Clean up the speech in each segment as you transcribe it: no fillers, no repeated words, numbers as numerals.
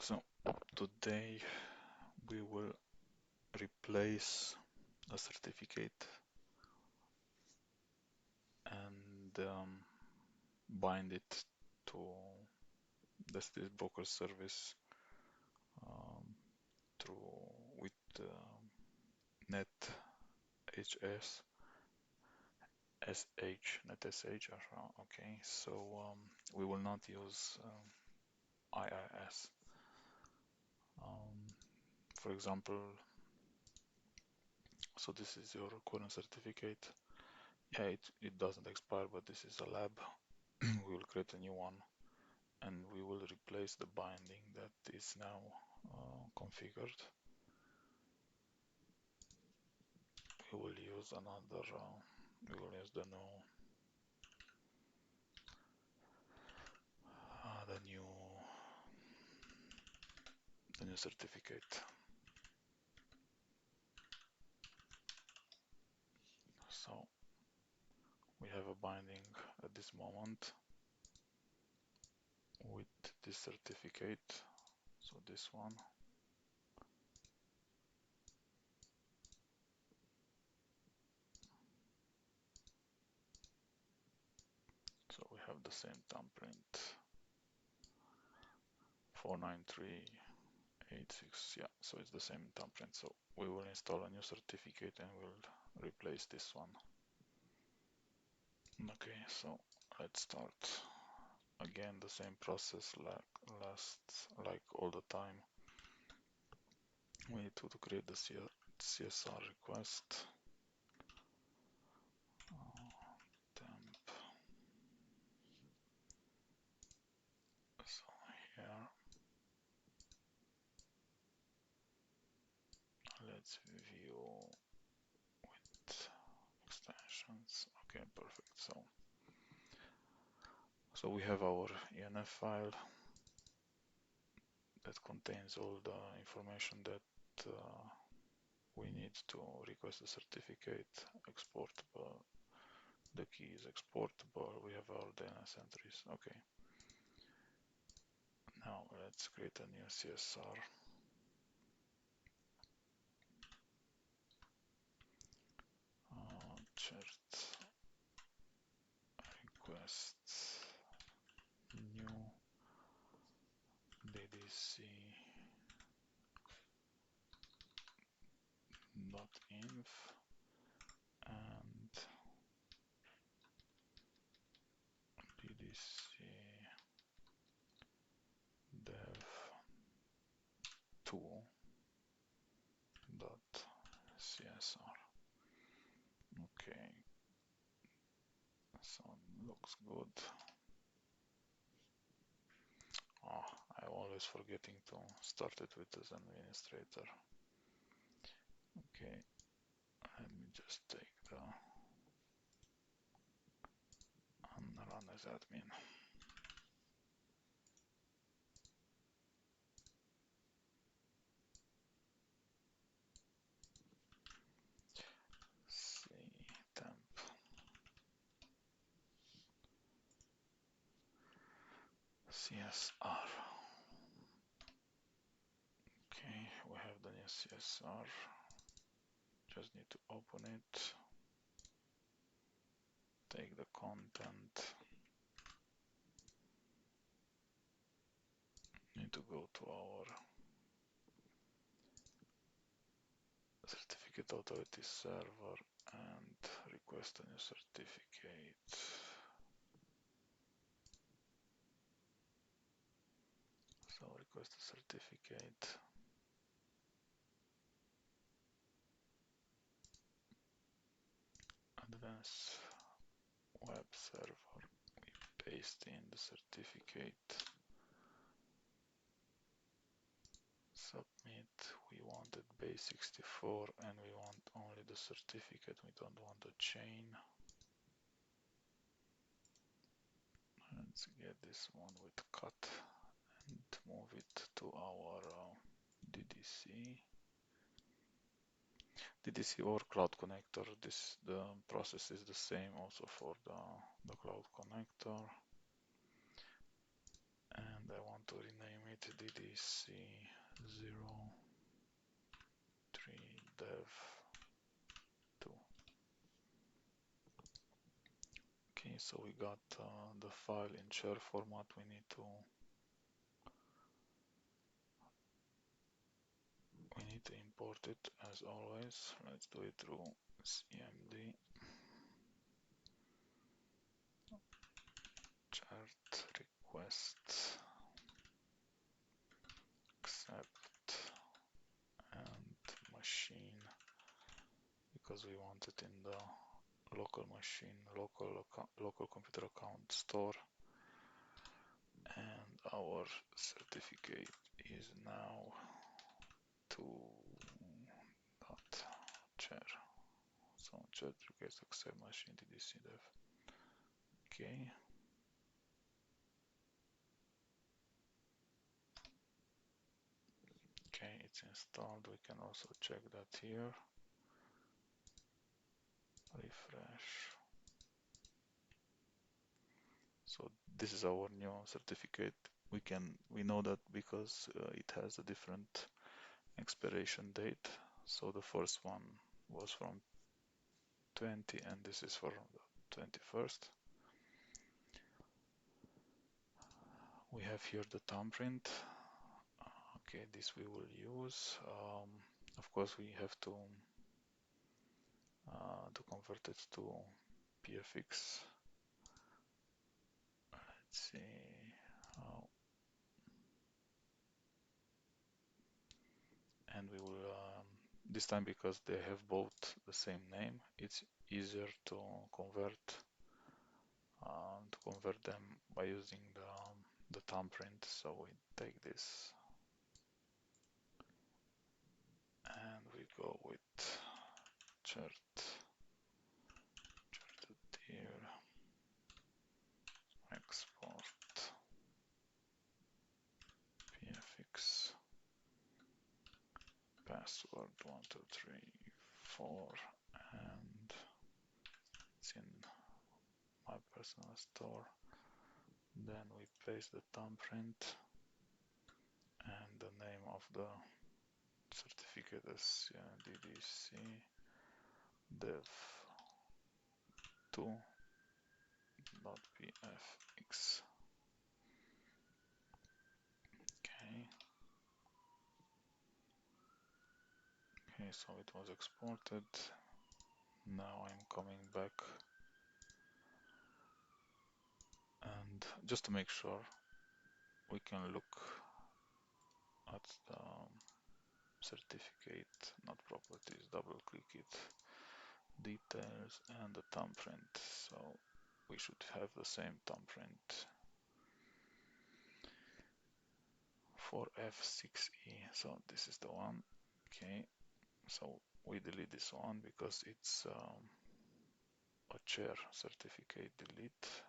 So today we will replace a certificate and bind it to this broker service um, through with net HS SH net SH. Okay, so we will not use IIS. For example, so this is your current certificate. Yeah, it doesn't expire, but this is a lab. We will create a new one and we will replace the binding that is now configured. We will use another, we will use the new certificate. So we have a binding at this moment with this certificate. So this one. So we have the same thumbprint 49386. Yeah, so it's the same thumbprint. So we will install a new certificate and we'll replace this one. Okay, so let's start. Again, the same process like all the time. We need to create the CSR request. Temp. So here, let's view with extensions. Okay, perfect. So we have our ENF file that contains all the information that we need to request a certificate, exportable. The key is exportable. We have our DNS entries. Okay. Now let's create a new CSR. Chart requests new ddc .inf and ddc dev 2 .csr. Okay, so looks good. I'm always forgetting to start it with as administrator. Okay, let me just take the and run as admin. Temp. CSR. Okay, we have the new CSR. Just need to open it. Take the content. Need to go to our certificate authority server and request a new certificate. So request a certificate. Advanced web server. We paste in the certificate. Submit. We wanted base64 and we want only the certificate. We don't want the chain. Let's get this one with cut and move it to our DDC. DDC or Cloud Connector. The process is the same also for the Cloud Connector. And I want to rename it ddc 03 dev 2. Okay, so we got the file in share format. We need to import it as always. Let's do it through cmd chart request accept and machine, because we want it in the local machine, local computer account store, and our certificate is now 2.char. So chat request accept machine tdc dev. Okay. Okay, it's installed. We can also check that here. Refresh. So this is our new certificate. We know that because it has a different expiration date. So the first one was from 20 and this is for the 21st. We have here the thumbprint. Okay, this we will use. Of course, we have to convert it to PFX. Let's see how. And we will this time, because they have both the same name, it's easier to convert them by using the thumbprint. So we take this and we go with chart here, export pfx password 1234, and it's in my personal store. Then we paste the thumbprint and the name of the certificate as ddc dev 2.pfx. Okay. Okay, so it was exported. Now I'm coming back, and just to make sure, we can look at the certificate, not properties, double click it, details, and the thumbprint. So we should have the same thumbprint for F6E. So this is the one. Okay, so we delete this one because it's a chair certificate. Delete.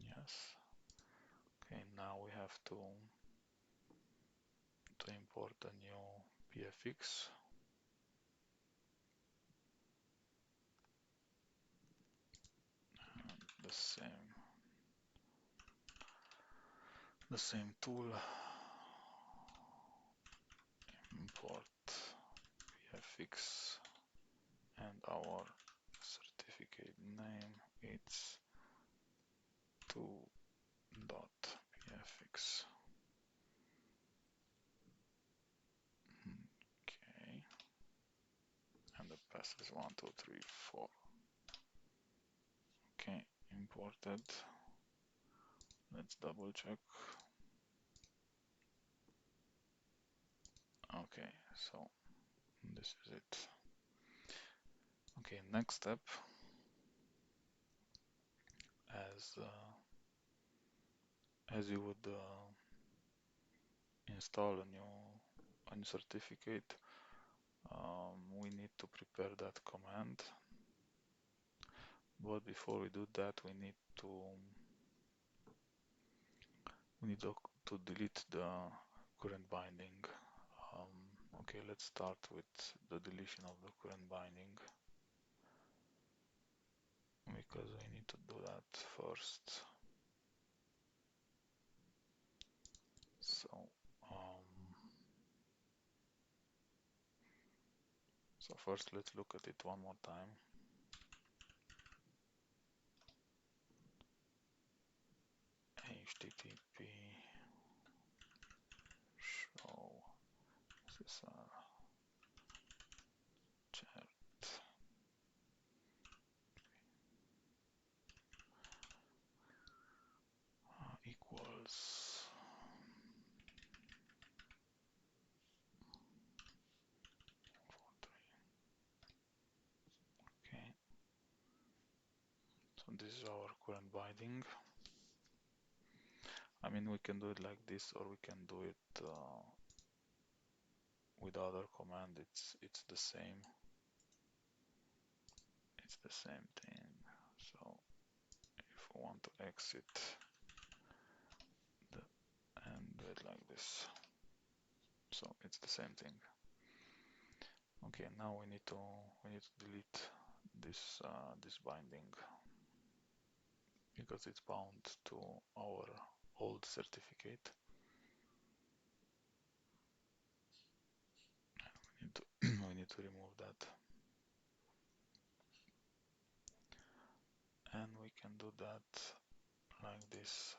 Yes. Okay, now we have to import the new PFX. And the same tool, import PFX, and our certificate name, it's 2.pfx. Okay, and the pass is 1234. Okay, imported. Let's double check. Okay, so this is it. Okay, next step, as you would install a new certificate, we need to prepare that command. But before we do that, we need to delete the current binding. Okay, let's start with the deletion of the current binding, because we need to do that first. So first let's look at it one more time. HTTP show SSL chat equals okay. So this is our current binding. I mean, we can do it like this, or we can do it with other command. It's the same. It's the same thing. So if we want to exit and do it like this, so it's the same thing. Okay, now we need to delete this binding because it's bound to our old certificate. We need to remove that, and we can do that like this.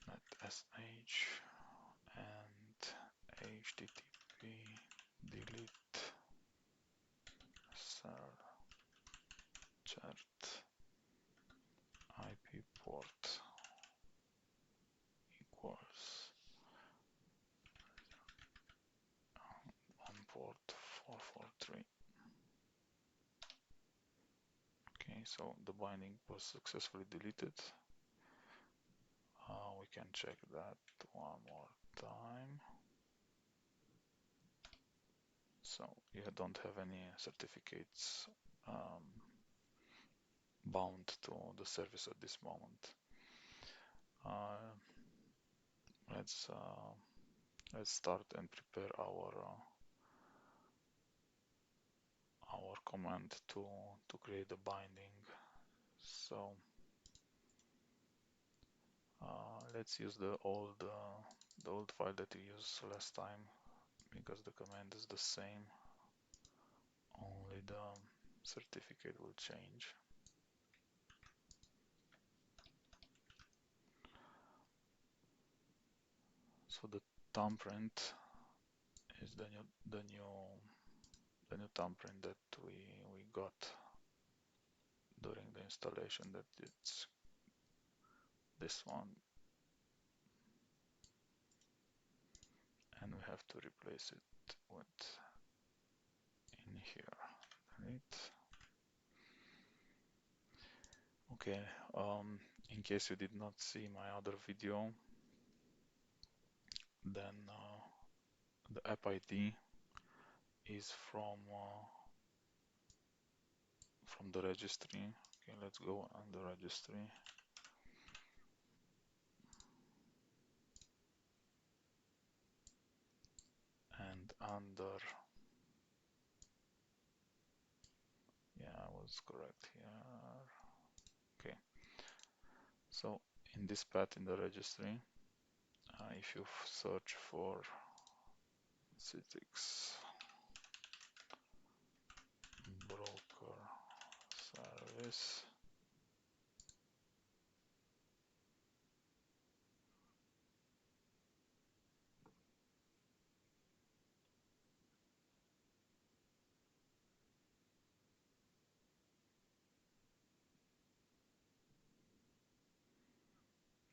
Net sh and http delete SSL chart IP port equals on port 443. Okay, so the binding was successfully deleted. We can check that one more time. So you don't have any certificates bound to the service at this moment. Let's start and prepare our command to create the binding. So let's use the old file that we used last time, because the command is the same, only the certificate will change. So the thumbprint is the new thumbprint that we got during the installation, that it's this one, and we have to replace it with in here. Delete. Okay, in case you did not see my other video, then the app ID is from the registry. Okay, let's go on the registry. And under, yeah, I was correct here. Okay, so in this path in the registry, if you search for Citrix broker service,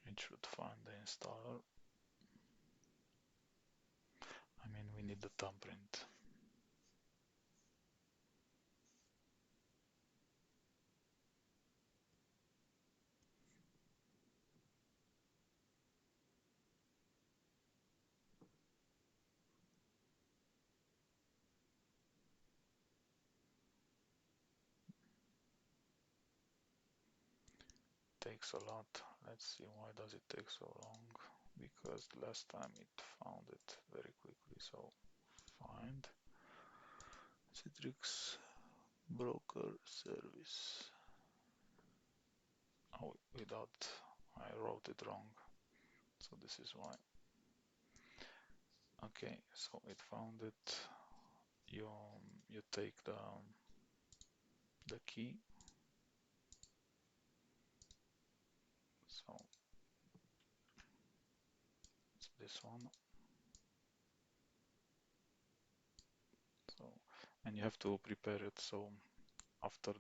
it should find the installer. I mean, we need the thumbprint. Takes a lot. Let's see, why does it take so long? Because last time it found it very quickly. So find Citrix broker service. Oh, without, I wrote it wrong, so this is why. Okay, so it found it. You take the key. So it's this one. So, and you have to prepare it. So after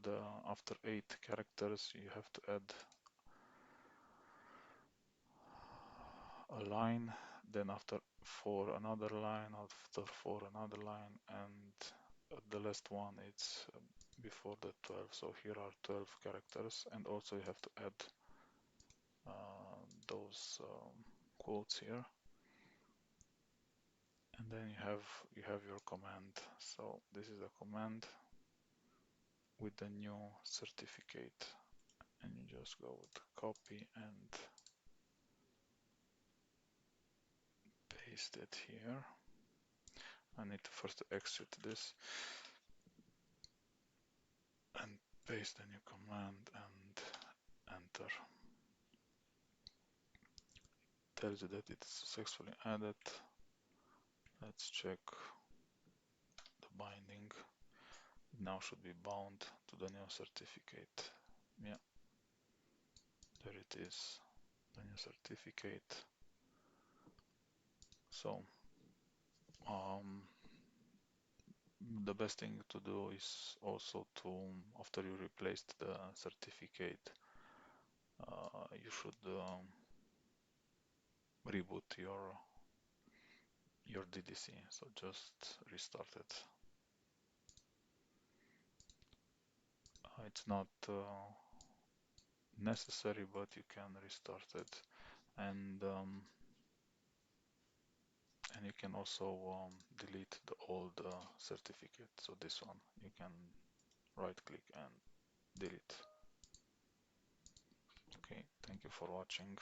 8 characters, you have to add a line. Then after 4 another line. After 4 another line, and the last one it's before the 12. So here are 12 characters, and also you have to add those quotes here. And then you have your command. So this is a command with the new certificate, and you just go with copy and paste it here. I need to first extract this and paste the new command and enter. Tells you that it's successfully added. Let's check the binding. It now should be bound to the new certificate. Yeah, there it is, the new certificate. So the best thing to do is also to, after you replaced the certificate, you should reboot your DDC. So just restart it. It's not necessary, but you can restart it, and you can also delete the old certificate. So this one, you can right click and delete. Okay, thank you for watching.